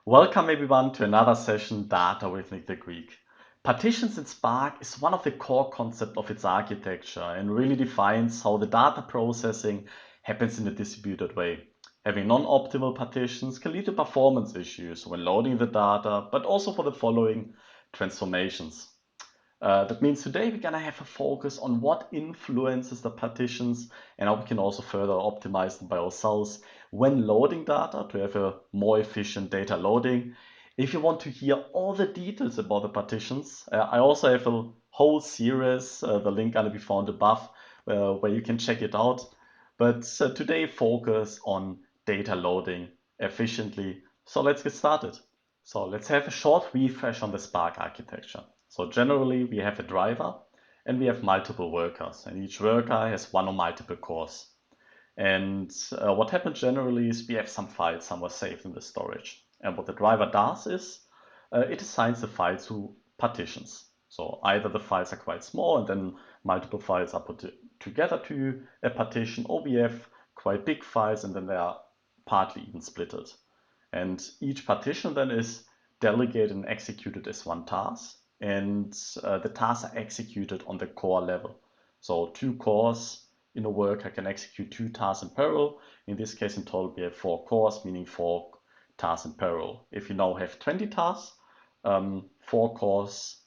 Welcome everyone to another session, Data with Nick the Greek. Partitions in Spark is one of the core concepts of its architecture and really defines how the data processing happens in a distributed way. Having non-optimal partitions can lead to performance issues when loading the data, but also for the following transformations. That means today we're going to have a focus on what influences the partitions and how we can also further optimize them by ourselves when loading data to have a more efficient data loading. If you want to hear all the details about the partitions, I also have a whole series, the link going to be found above, where you can check it out. But today focus on data loading efficiently. So let's get started. So let's have a short refresh on the Spark architecture. So generally we have a driver and we have multiple workers, and each worker has one or multiple cores. And what happens generally is we have some files somewhere saved in the storage. And what the driver does is it assigns the files to partitions. So either the files are quite small and then multiple files are put together to a partition, or we have quite big files and then they are partly even splitted. And each partition then is delegated and executed as one task. And the tasks are executed on the core level. So two cores in a worker can execute two tasks in parallel. In this case, in total, we have 4 cores, meaning 4 tasks in parallel. If you now have 20 tasks, 4 cores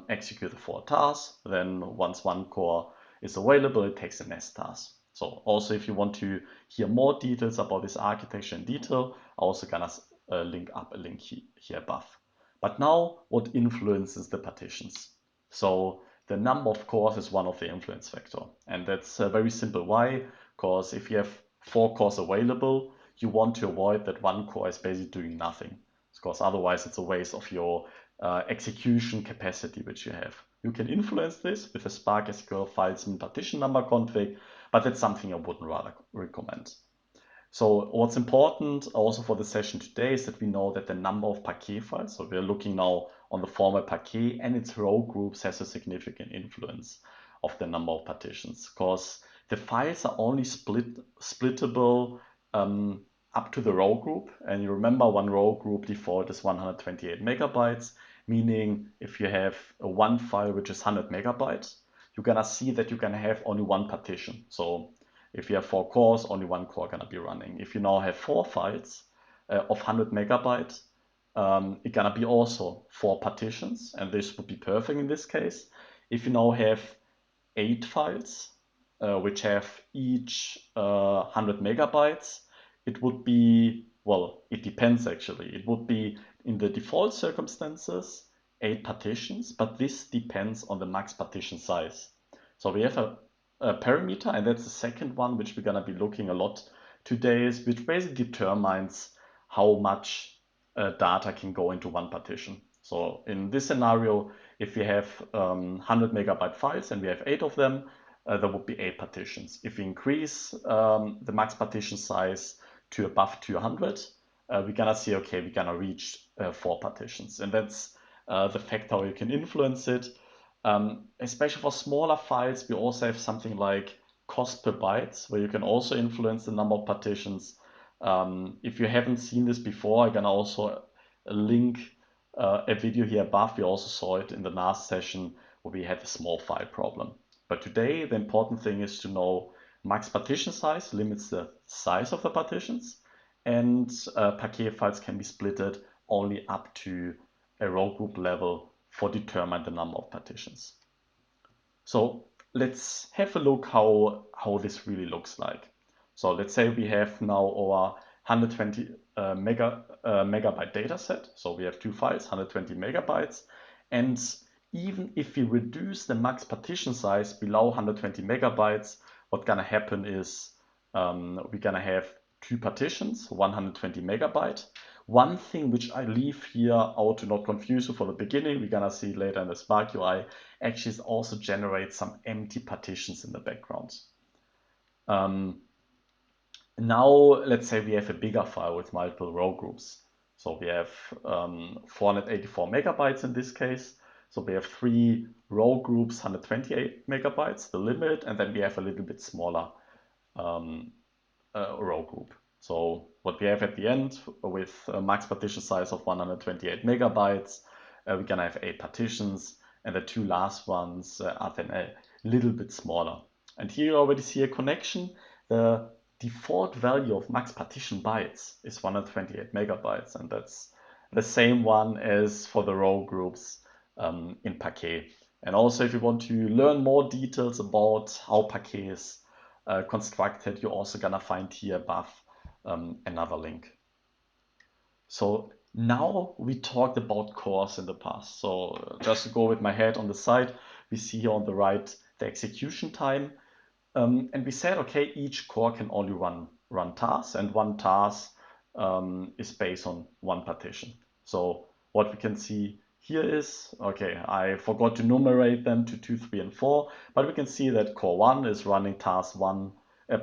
execute the 4 tasks. Then once one core is available, it takes the next task. So also if you want to hear more details about this architecture in detail, I'm also gonna link up a link here above. But now what influences the partitions? So the number of cores is one of the influence factor. And that's very simple. Why? Because if you have 4 cores available, you want to avoid that one core is basically doing nothing. Because otherwise it's a waste of your execution capacity which you have. You can influence this with a Spark SQL files and partition number config, but that's something I wouldn't rather recommend. So what's important also for the session today is that we know that the number of Parquet files, so we're looking now on the format Parquet and its row groups, has a significant influence of the number of partitions, because the files are only splittable up to the row group. And you remember one row group default is 128 megabytes, meaning if you have one file which is 100 megabytes, you're gonna see that you can have only one partition. So if you have 4 cores, only one core gonna be running. If you now have 4 files of 100 megabytes, it's gonna be also 4 partitions, and this would be perfect in this case. If you now have 8 files, which have each 100 megabytes, it would be, well, it depends actually. It would be in the default circumstances 8 partitions, but this depends on the max partition size. So we have a parameter, and that's the second one, which we're going to be looking a lot today, is which basically determines how much data can go into one partition. So in this scenario, if we have 100 megabyte files and we have 8 of them, there would be 8 partitions. If we increase the max partition size to above 200, we're gonna see, okay, we're gonna reach 4 partitions. And that's the factor how you can influence it. Especially for smaller files, we also have something like cost per bytes, where you can also influence the number of partitions. If you haven't seen this before, I can also link a video here above. We also saw it in the last session where we had a small file problem. But today, the important thing is to know max partition size limits the size of the partitions, and Parquet files can be splitted only up to a row group level for determine the number of partitions. So let's have a look how this really looks like. So let's say we have now our 120 megabyte data set. So we have 2 files, 120 megabytes. And even if we reduce the max partition size below 120 megabytes, what's gonna happen is we're gonna have 2 partitions, 120 megabyte. One thing which I leave here out to not confuse you for the beginning, we're gonna see later in the Spark UI, actually also generates some empty partitions in the background. Now, let's say we have a bigger file with multiple row groups. So we have 484 megabytes in this case. So we have 3 row groups, 128 megabytes, the limit, and then we have a little bit smaller row group. So what we have at the end with a max partition size of 128 megabytes, we're gonna have 8 partitions, and the 2 last ones are then a little bit smaller. And here you already see a connection. The default value of max partition bytes is 128 megabytes, and that's the same one as for the row groups in Parquet. And also, if you want to learn more details about how Parquet is constructed, you're also gonna find here above another link. So now we talked about cores in the past. So just to go with my head on the side, we see here on the right the execution time. And we said, okay, each core can only run tasks, and one task is based on one partition. So what we can see here is, okay, I forgot to numerate them to 2, 3, and 4, but we can see that core 1 is running task 1,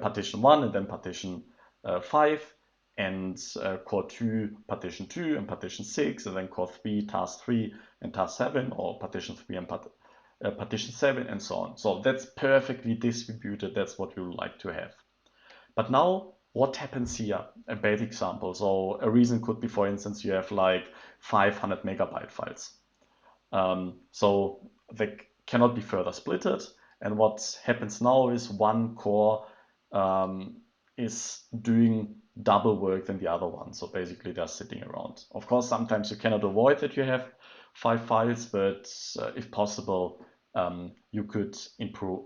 partition 1, and then partition 5, and core 2, partition 2, and partition 6, and then core 3, task 3, and task 7, or partition 3 and partition 7, and so on. So that's perfectly distributed. That's what we would like to have. But now, what happens here? A bad example. So a reason could be, for instance, you have like 500 megabyte files. So they cannot be further splitted. And what happens now is one core is doing double work than the other one. So basically they're sitting around. Of course, sometimes you cannot avoid that you have 5 files, but if possible, you could improve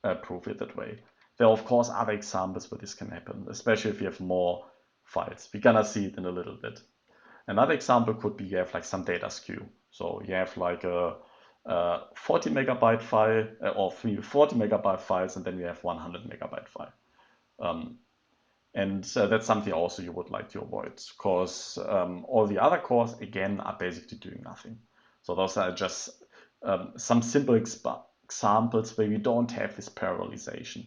it that way. There are of course other examples where this can happen, especially if you have more files. We're gonna see it in a little bit. Another example could be you have like some data skew. So you have like a 40 megabyte file or 40 megabyte files, and then you have 100 megabyte file. And that's something also you would like to avoid, because all the other cores, again, are basically doing nothing. So those are just some simple examples where we don't have this parallelization.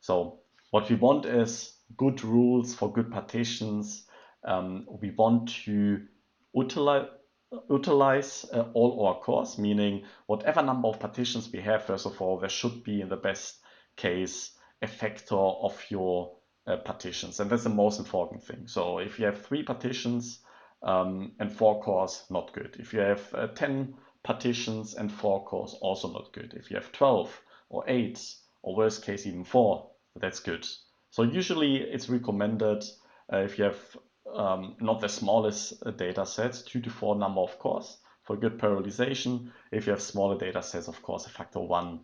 So what we want is good rules for good partitions. We want to utilize all our cores, meaning whatever number of partitions we have, first of all, there should be, in the best case, a factor of your partitions. And that's the most important thing. So if you have 3 partitions and 4 cores, not good. If you have 10 partitions and 4 cores, also not good. If you have 12 or 8, or worst case even 4, that's good. So usually it's recommended if you have not the smallest data sets, 2 to 4 number of cores for good parallelization. If you have smaller data sets, of course, a factor 1.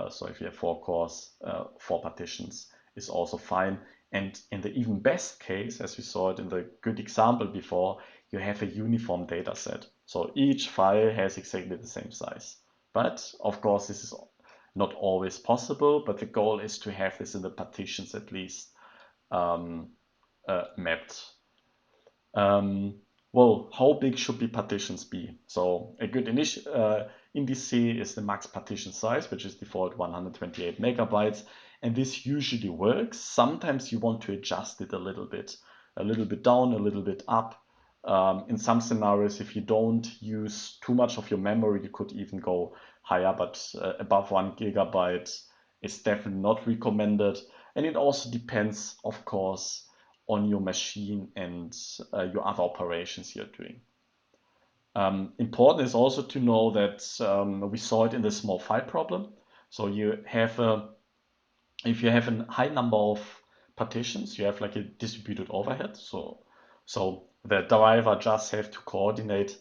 So if you have 4 cores, 4 partitions is also fine. And in the even best case, as we saw it in the good example before, you have a uniform data set. So each file has exactly the same size. But of course, this is not always possible, but the goal is to have this in the partitions at least mapped. Well, how big should the partitions be? So a good indice is the max partition size, which is default 128 megabytes. And this usually works. Sometimes you want to adjust it a little bit down, a little bit up. In some scenarios, if you don't use too much of your memory, you could even go higher, but above 1 gigabyte is definitely not recommended. And it also depends, of course, on your machine and your other operations you're doing. Important is also to know that we saw it in the small file problem. So you have if you have a high number of partitions, you have like a distributed overhead. So the driver just have to coordinate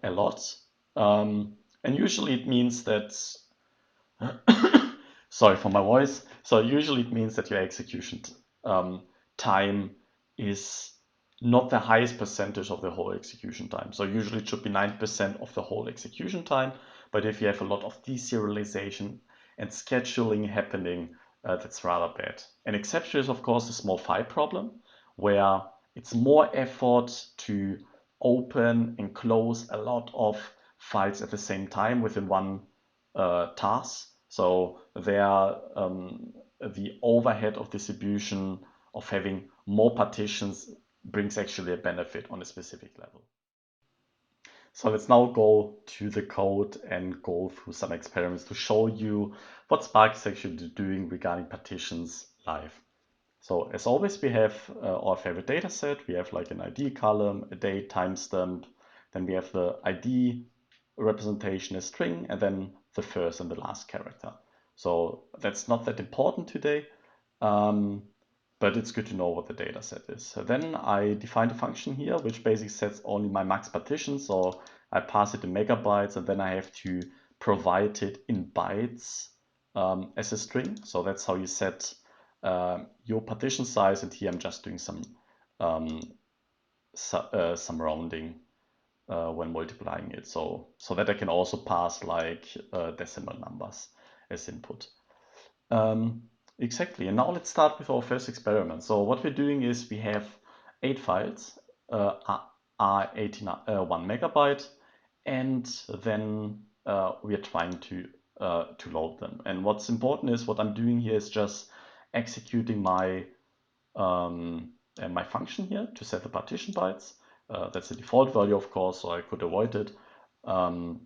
a lot. And usually it means that, sorry for my voice. So usually it means that your execution time is not the highest percentage of the whole execution time. So usually it should be 90% of the whole execution time. But if you have a lot of deserialization and scheduling happening, that's rather bad. An exception is, of course, the small file problem, where it's more effort to open and close a lot of files at the same time within one task. So there, the overhead of distribution of having more partitions brings actually a benefit on a specific level. So let's now go to the code and go through some experiments to show you what Spark is actually doing regarding partitions live. So as always, we have our favorite data set. We have like an ID column, a date, timestamp. Then we have the ID representation as string, and then the first and the last character. So that's not that important today, but it's good to know what the data set is. So then I define a function here, which basically sets only my max partition. So I pass it in megabytes, and then I have to provide it in bytes as a string. So that's how you set your partition size. And here I'm just doing some rounding when multiplying it, so that I can also pass like decimal numbers as input. Exactly, and now let's start with our first experiment. So what we're doing is we have 8 files, are 1 megabyte, and then we are trying to load them. And what's important is what I'm doing here is just executing my my function here to set the partition bytes. That's the default value, of course, so I could avoid it. And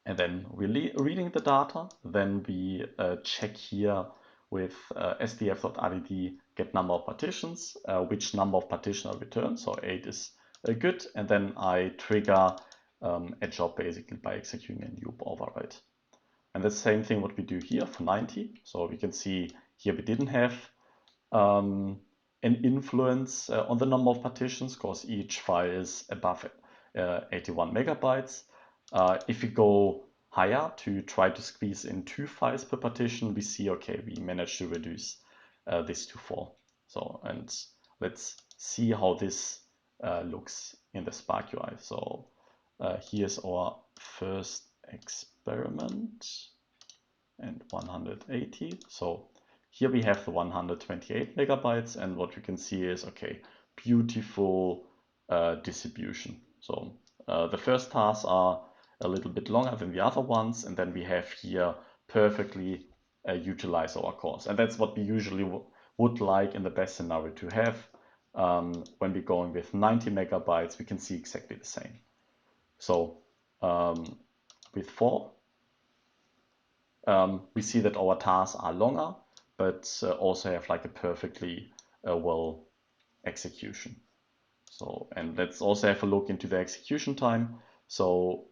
then we're reading the data. Then we check here with sdf.add get number of partitions, which number of partitions are returned. So 8 is good. And then I trigger a job basically by executing a loop override. And the same thing what we do here for 90. So we can see here we didn't have an influence on the number of partitions because each file is above 81 megabytes. If we go higher to try to squeeze in 2 files per partition, we see, okay, we managed to reduce this to 4. So, and let's see how this looks in the Spark UI. So here's our first experiment and 180. So here we have the 128 megabytes, and what we can see is, okay, beautiful distribution. So the first tasks are a little bit longer than the other ones, and then we have here perfectly utilize our cores. And that's what we usually would like in the best scenario to have. When we're going with 90 megabytes, we can see exactly the same. So with 4, we see that our tasks are longer, but also have like a perfectly well execution. So, and let's also have a look into the execution time. So,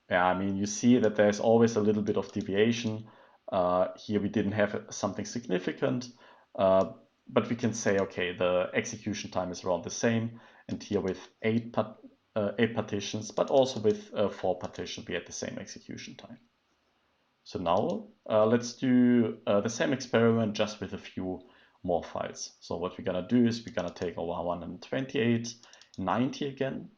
yeah, I mean, you see that there's always a little bit of deviation. Here we didn't have something significant, but we can say, okay, the execution time is around the same. And here with 8 partitions, but also with 4 partitions, we had the same execution time. So now let's do the same experiment just with a few more files. So what we're gonna do is we're gonna take our 128, 90 again.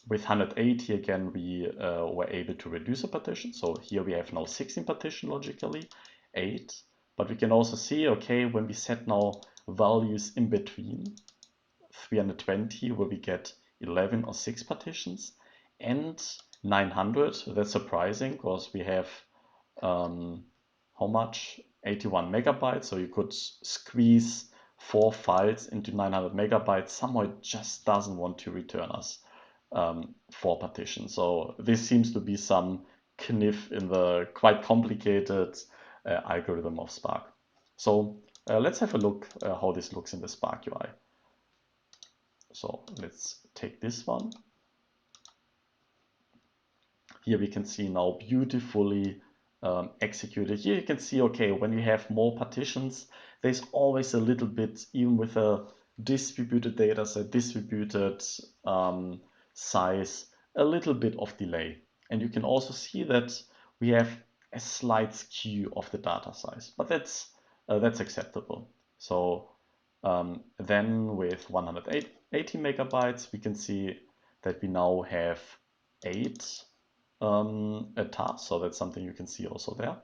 With 180 again, we were able to reduce a partition. So here we have now 16 partition logically, 8. But we can also see, okay, when we set now values in between 320, where we get 11 or 6 partitions, and 900, that's surprising because we have how much? 81 megabytes, so you could squeeze 4 files into 900 megabytes. Somehow it just doesn't want to return us 4 partitions. So this seems to be some kniff in the quite complicated algorithm of Spark. So let's have a look how this looks in the Spark UI. So let's take this one. Here we can see now beautifully executed. Here you can see, okay, when you have more partitions, there's always a little bit, even with a distributed data set, distributed size, a little bit of delay. And you can also see that we have a slight skew of the data size, but that's acceptable. So then with 180 megabytes, we can see that we now have 8 tasks. So that's something you can see also there.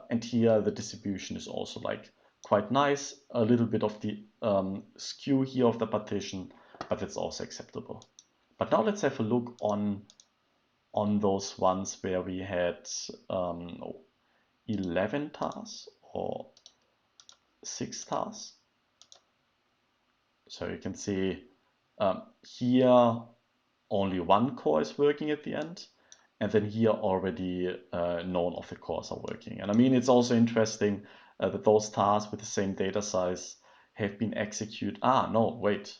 And here the distribution is also like quite nice. A little bit of the skew here of the partition, but it's also acceptable. But now let's have a look on those ones where we had 11 tasks or 6 tasks. So you can see here only 1 core is working at the end, and then here already none of the cores are working. And I mean, it's also interesting that those tasks with the same data size have been executed. Ah, no, wait.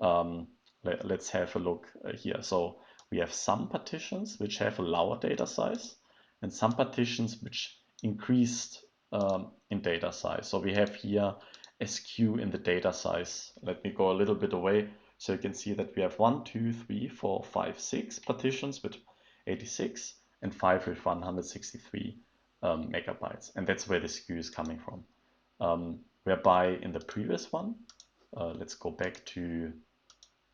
Um, let's have a look here. So we have some partitions which have a lower data size and some partitions which increased in data size. So we have here a skew in the data size. Let me go a little bit away so you can see that we have 1, 2, 3, 4, 5, 6 partitions with 86 and 5 with 163 megabytes. And that's where the skew is coming from. Whereby in the previous one, let's go back to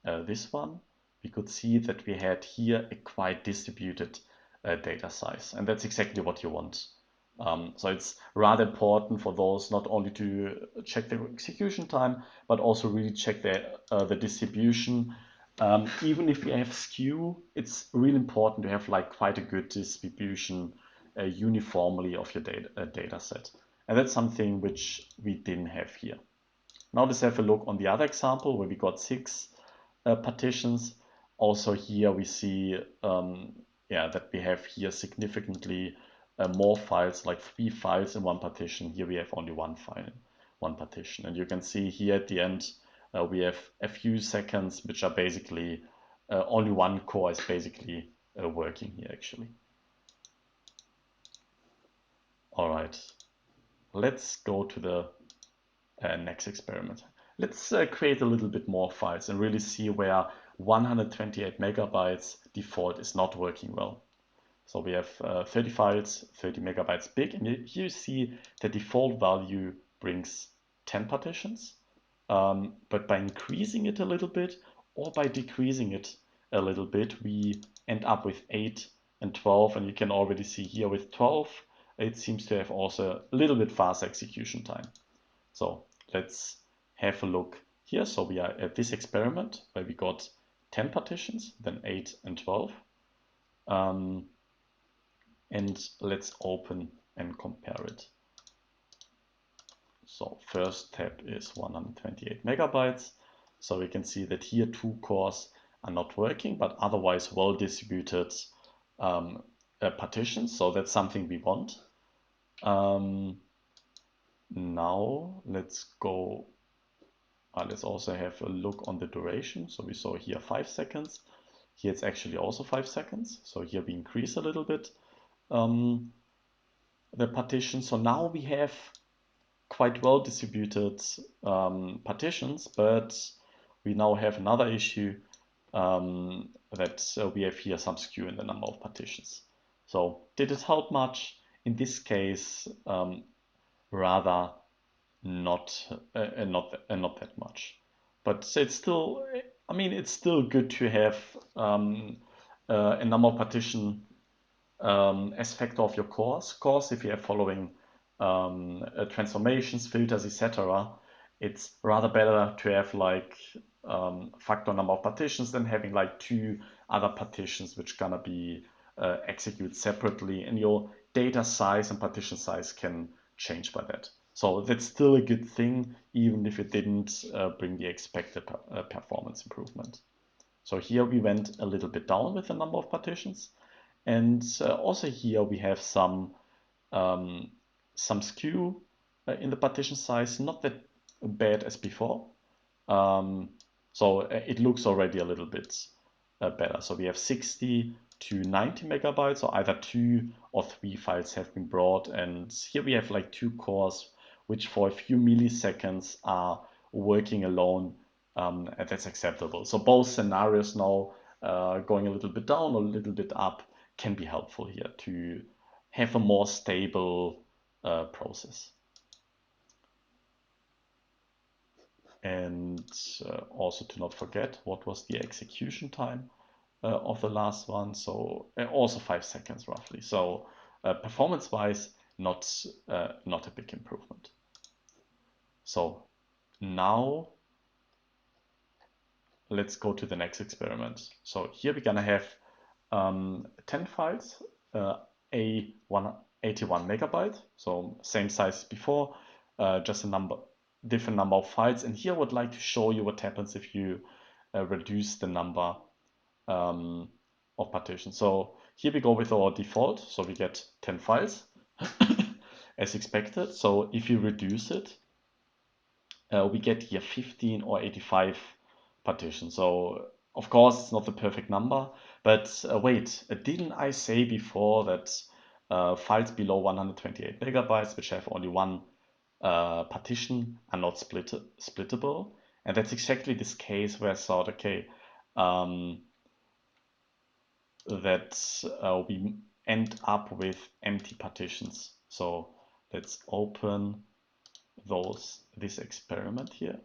this one, we could see that we had here a quite distributed data size. And that's exactly what you want. So it's rather important for those not only to check the execution time, but also really check the distribution. Even if you have skew, it's really important to have like quite a good distribution uniformly of your data set. And that's something which we didn't have here. Now let's have a look on the other example where we got 6 partitions. Also here we see that we have here significantly more files, like 3 files in one partition. Here we have only 1 file, 1 partition. And you can see here at the end we have a few seconds which are basically only 1 core is basically working here actually. All right, let's go to the next experiment. Let's create a little bit more files and really see where 128 megabytes default is not working well. So we have 30 files, 30 megabytes big, and here you see the default value brings 10 partitions. But by increasing it a little bit or by decreasing it a little bit, we end up with 8 and 12. And you can already see here with 12, it seems to have also a little bit faster execution time. So let's have a look here. So we are at this experiment where we got 10 partitions, then 8 and 12. And let's open and compare it. So first tab is 128 megabytes. So we can see that here 2 cores are not working, but otherwise well distributed partitions. So that's something we want. Now let's go. Let's also have a look on the duration. So we saw here 5 seconds. Here it's actually also 5 seconds. So here we increase a little bit the partition. So now we have quite well distributed partitions, but we now have another issue that we have here some skew in the number of partitions. So did it help much? In this case, rather not that much. But it's still, I mean, it's still good to have a number of partition as factor of your cores. Of course, if you are following transformations, filters, etc., it's rather better to have like factor number of partitions than having like 2 other partitions which gonna be executed separately, and your data size and partition size can change by that. So that's still a good thing, even if it didn't bring the expected performance improvement. So here we went a little bit down with the number of partitions. And also here we have some skew in the partition size, not that bad as before. So it looks already a little bit better. So we have 60 to 90 megabytes, so either 2 or 3 files have been brought. And here we have like 2 cores, which for a few milliseconds are working alone, and that's acceptable. So both scenarios now going a little bit down or a little bit up can be helpful here to have a more stable process. And also to not forget what was the execution time of the last one. So also 5 seconds roughly. So performance-wise, not a big improvement. So now let's go to the next experiment. So here we're gonna have 10 files, A81 megabyte, so same size as before, just a different number of files. And here I would like to show you what happens if you reduce the number of partitions. So here we go with our default, so we get 10 files. as expected. So if you reduce it, we get here 15 or 85 partitions. So of course it's not the perfect number, but wait, didn't I say before that files below 128 megabytes, which have only one partition, are not splittable? And that's exactly this case where I thought, okay, that we end up with empty partitions. So let's open this experiment here.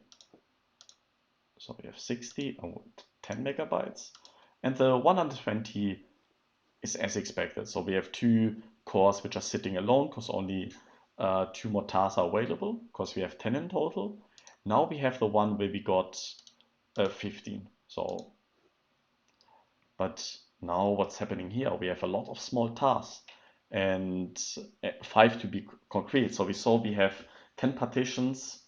So we have 60 and 10 megabytes, and the 120 is as expected. So we have two cores which are sitting alone because only two more tasks are available, because we have 10 in total. Now we have the one where we got 15. So, but now what's happening here? We have a lot of small tasks and 5 to be concrete. So we saw we have 10 partitions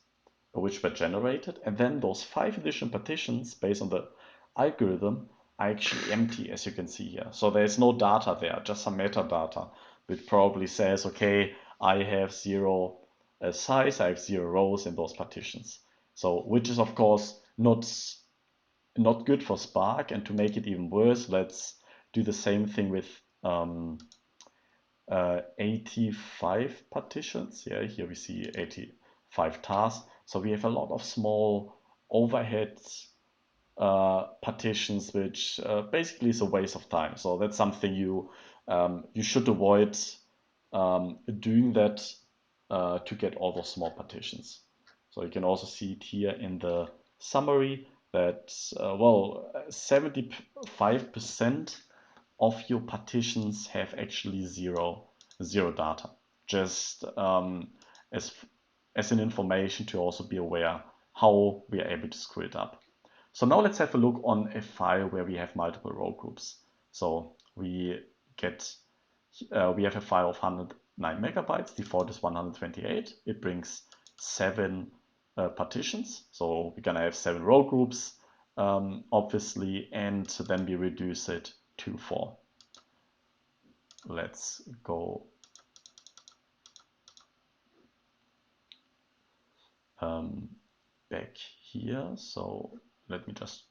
which were generated, and then those 5 additional partitions based on the algorithm are actually empty, as you can see here. So there's no data there, just some metadata, which probably says, okay, I have 0 size, I have 0 rows in those partitions. So which is of course not good for Spark. And to make it even worse, let's do the same thing with 85 partitions. Yeah, here we see 85 tasks. So we have a lot of small overhead partitions, which basically is a waste of time. So that's something you should avoid doing that to get all those small partitions. So you can also see it here in the summary that, well, 75% of your partitions have actually zero data. Just as as an information to also be aware how we are able to screw it up. So now let's have a look on a file where we have multiple row groups. So we have a file of 109 megabytes. Default is 128. It brings 7 partitions. So we're gonna have 7 row groups, obviously, and then we reduce it to 4. Let's go back here. So let me just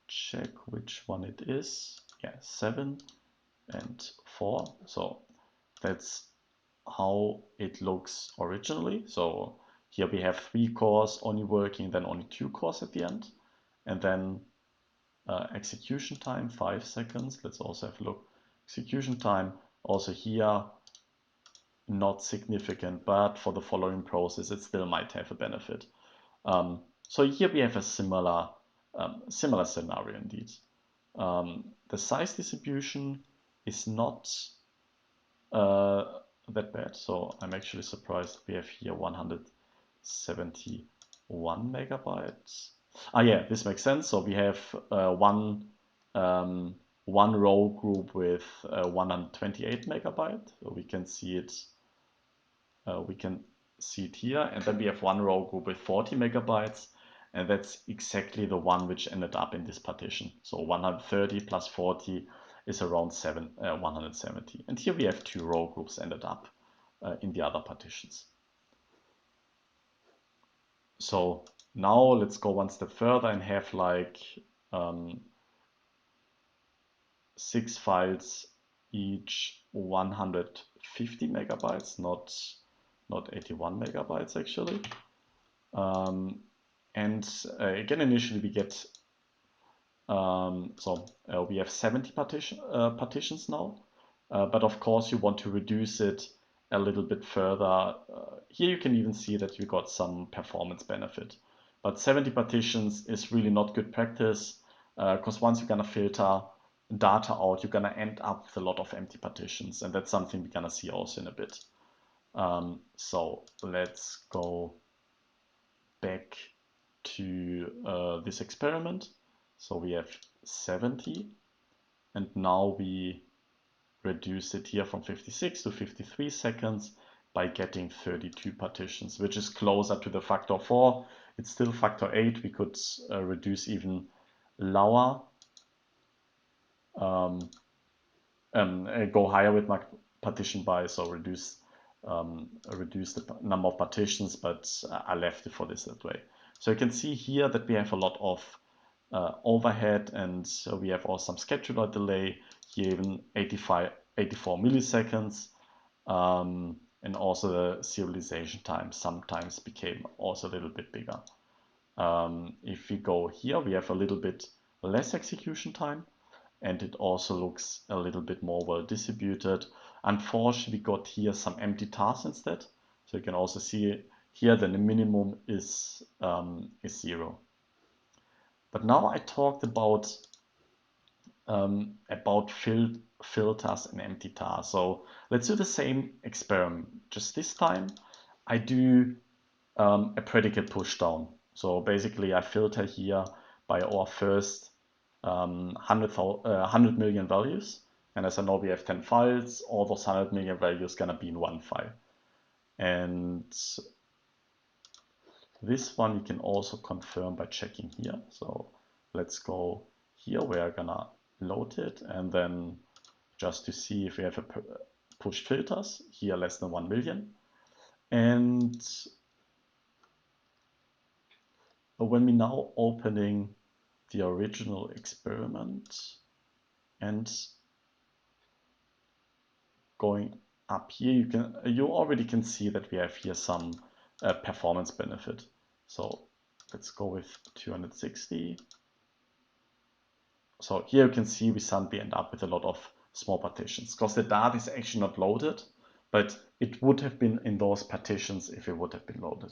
check which one it is. Yeah, 7 and 4. So that's how it looks originally. So here we have 3 cores only working, then only 2 cores at the end. And then execution time, 5 seconds. Let's also have a look. Execution time, also here, not significant, but for the following process, it still might have a benefit. So here we have a similar scenario indeed. The size distribution is not that bad. So I'm actually surprised we have here 171 megabytes. Yeah, this makes sense. So we have one row group with 128 megabyte. So we can see it. We can see it here, and then we have one row group with 40 megabytes, and that's exactly the one which ended up in this partition. So 130 plus 40 is around 170. And here we have 2 row groups ended up in the other partitions. So now let's go one step further and have like 6 files, each 150 megabytes, not 81 megabytes actually. And again, initially we get we have 70 partitions now, but of course you want to reduce it a little bit further. Here you can even see that you got some performance benefit, but 70 partitions is really not good practice, because once you're gonna filter data out, you're gonna end up with a lot of empty partitions, and that's something we're gonna see also in a bit. So let's go back to this experiment. So we have 70, and now we reduce it here from 56 to 53 seconds by getting 32 partitions, which is closer to the factor 4. It's still factor 8. We could reduce even lower, go higher with my partition by, so reduce reduce the number of partitions, but I left it for this that way. So you can see here that we have a lot of overhead, and we have also some scheduler delay here, even 84 milliseconds, and also the serialization time sometimes became also a little bit bigger. If we go here, we have a little bit less execution time, and it also looks a little bit more well distributed. Unfortunately, we got here some empty tasks instead. So you can also see here that the minimum is 0. But now I talked about filters and empty tasks. So let's do the same experiment. Just this time, I do a predicate push down. So basically, I filter here by our first 100 million values. And as I know, we have 10 files. All those 100 million values gonna be in one file. And this one you can also confirm by checking here. So let's go here. We're gonna load it, and then just to see if we have a push filters here less than 1 million. And when we now opening the original experiment and going up here, you already can see that we have here some performance benefit. So let's go with 260. So here you can see we suddenly end up with a lot of small partitions because the data is actually not loaded, but it would have been in those partitions if it would have been loaded.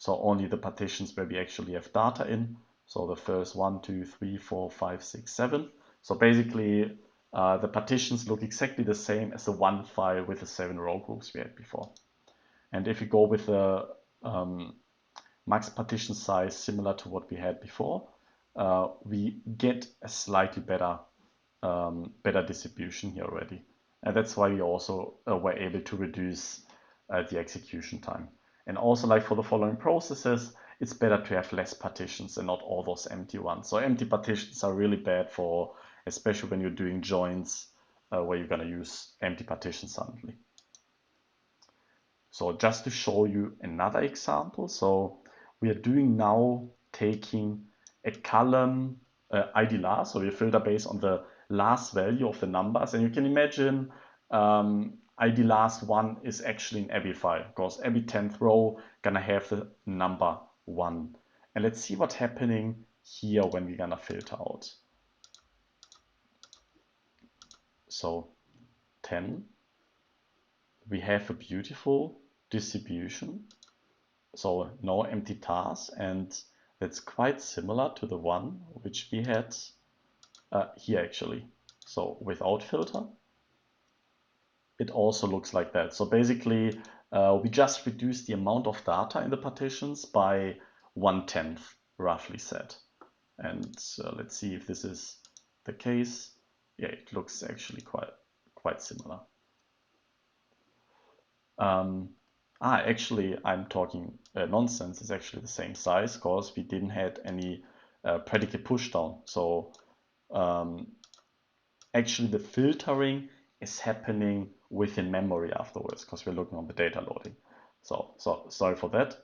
So only the partitions where we actually have data in. So the first 1, 2, 3, 4, 5, 6, 7. So basically the partitions look exactly the same as the one file with the 7 row groups we had before. And if you go with the max partition size similar to what we had before, we get a slightly better distribution here already. And that's why we also were able to reduce the execution time. And also, like for the following processes, it's better to have less partitions and not all those empty ones. So empty partitions are really bad for, especially when you're doing joins where you're going to use empty partitions suddenly. So just to show you another example, so we are doing now taking a column ID last, so we filter based on the last value of the numbers, and you can imagine ID last 1 is actually in every file because every 10th row gonna have the number 1. And let's see what's happening here when we're gonna filter out. So 10, we have a beautiful distribution. So no empty tasks, and that's quite similar to the one which we had here actually. So without filter, it also looks like that. So basically, we just reduced the amount of data in the partitions by 1/10, roughly said. And let's see if this is the case. Yeah, it looks actually quite similar. Actually, I'm talking nonsense. It's actually the same size because we didn't have any predicate pushdown. So actually the filtering is happening within memory afterwards because we're looking on the data loading. So sorry for that.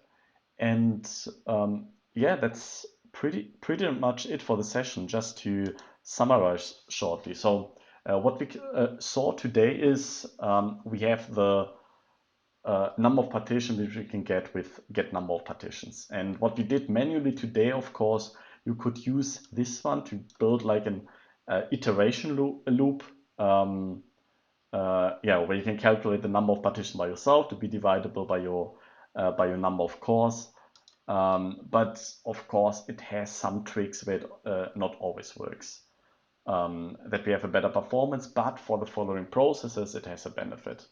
And yeah, that's pretty much it for the session. Just to summarize shortly. So what we saw today is we have the number of partitions which we can get with get number of partitions. And what we did manually today, of course, you could use this one to build like an iteration loop. Yeah, where you can calculate the number of partitions by yourself to be dividable by your number of cores. But of course, it has some tricks where it not always works. That we have a better performance, but for the following processes, it has a benefit.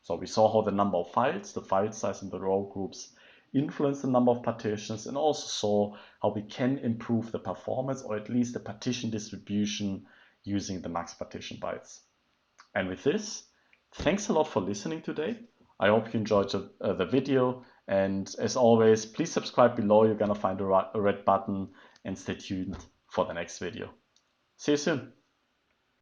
So we saw how the number of files, the file size, and the row groups influence the number of partitions, and also saw how we can improve the performance or at least the partition distribution using the max partition bytes. And with this, thanks a lot for listening today. I hope you enjoyed the video. And as always, please subscribe below. You're going to find a red button, and stay tuned for the next video. See you soon.